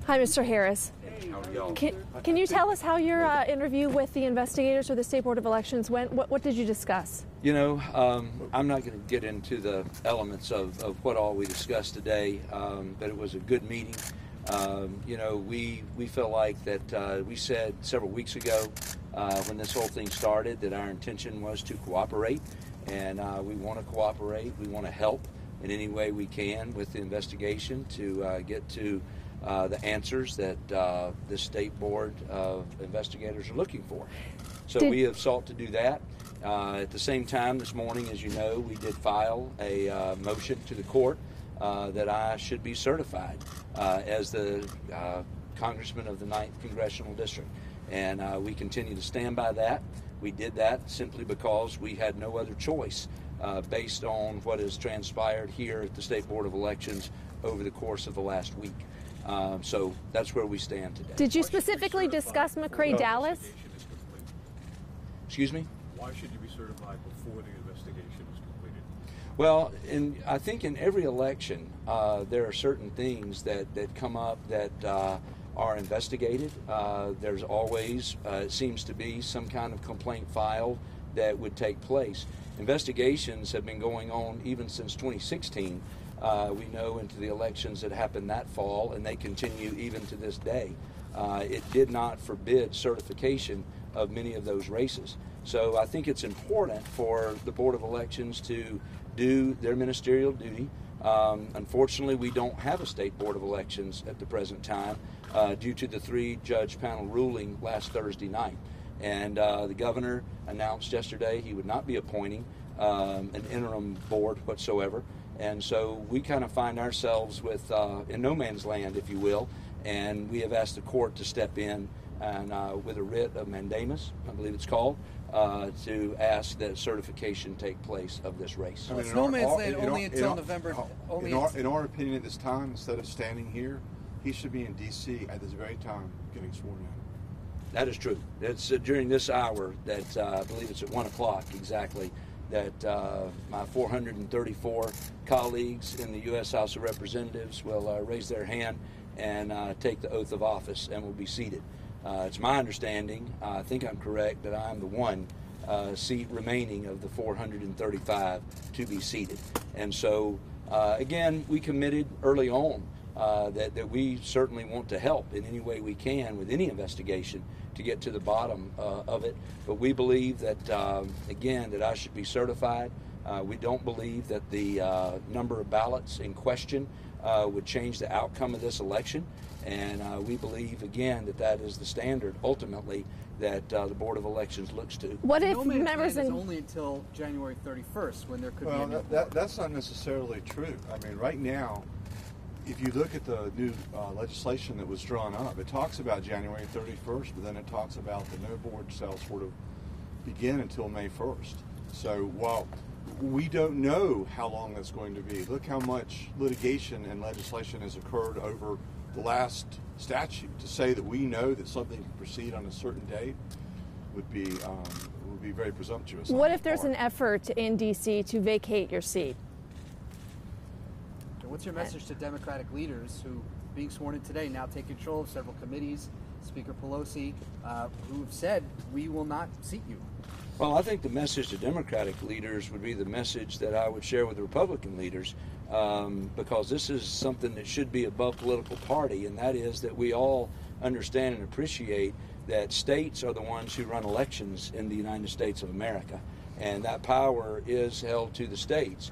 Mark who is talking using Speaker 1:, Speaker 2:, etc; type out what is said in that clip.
Speaker 1: Hi, Mr. Harris.
Speaker 2: How are y'all?
Speaker 1: Can you tell us how your interview with the investigators for the State Board of Elections went? What did you discuss?
Speaker 2: You know, I'm not going to get into the elements of what all we discussed today, but it was a good meeting. You know, we feel like that we said several weeks ago when this whole thing started that our intention was to cooperate, and we want to cooperate. We want to help in any way we can with the investigation to get to the answers that the State Board of Investigators are looking for. So we have sought to do that. At the same time, this morning, as you know, we did file a motion to the court that I should be certified as the congressman of the 9th Congressional District. And we continue to stand by that. We did that simply because we had no other choice based on what has transpired here at the State Board of Elections over the course of the last week. So that's where we stand today.
Speaker 1: Did you specifically discuss McCrae Dowless?
Speaker 2: Excuse me?
Speaker 3: Why should you be certified before the investigation is completed?
Speaker 2: Well, I think in every election, there are certain things that come up that are investigated. There's always, it seems to be, some kind of complaint filed that would take place. Investigations have been going on even since 2016. We know into the elections that happened that fall, and they continue even to this day. It did not forbid certification of many of those races. So I think it's important for the Board of Elections to do their ministerial duty. Unfortunately, we don't have a State Board of Elections at the present time due to the 3-judge panel ruling last Thursday night. And the governor announced yesterday he would not be appointing an interim board whatsoever. And so we kind of find ourselves with in no man's land, if you will, and we have asked the court to step in and with a writ of mandamus, I believe it's called, to ask that certification take place of this race.
Speaker 4: I mean, no man's land only until November. In our opinion, at this time, instead of standing here, he should be in D.C. at this very time getting sworn in.
Speaker 2: That is true. It's during this hour that I believe it's at 1 o'clock exactly that my 434 colleagues in the U.S. House of Representatives will raise their hand and take the oath of office and will be seated. It's my understanding, I think I'm correct, that I'm the one seat remaining of the 435 to be seated. And so, again, we committed early on that we certainly want to help in any way we can with any investigation to get to the bottom of it. But we believe that, again, that I should be certified. We don't believe that the number of ballots in question would change the outcome of this election. And we believe, again, that that is the standard, ultimately, that the Board of Elections looks to.
Speaker 1: What if members
Speaker 5: is only until January 31st, when there could be a new
Speaker 4: that's not necessarily true. I mean, right now, if you look at the new legislation that was drawn up, it talks about January 31st, but then it talks about the no board shall sort of begin until May 1st. So while we don't know how long that's going to be, look how much litigation and legislation has occurred over the last statute. To say that we know that something can proceed on a certain date would be very presumptuous.
Speaker 1: What if there's an effort in D.C. to vacate your seat?
Speaker 5: What's your message to Democratic leaders who, being sworn in today, now take control of several committees, Speaker Pelosi, who have said, we will not seat you?
Speaker 2: Well, I think the message to Democratic leaders would be the message that I would share with the Republican leaders, because this is something that should be above political party, and that is that we all understand and appreciate that states are the ones who run elections in the United States of America, and that power is held to the states.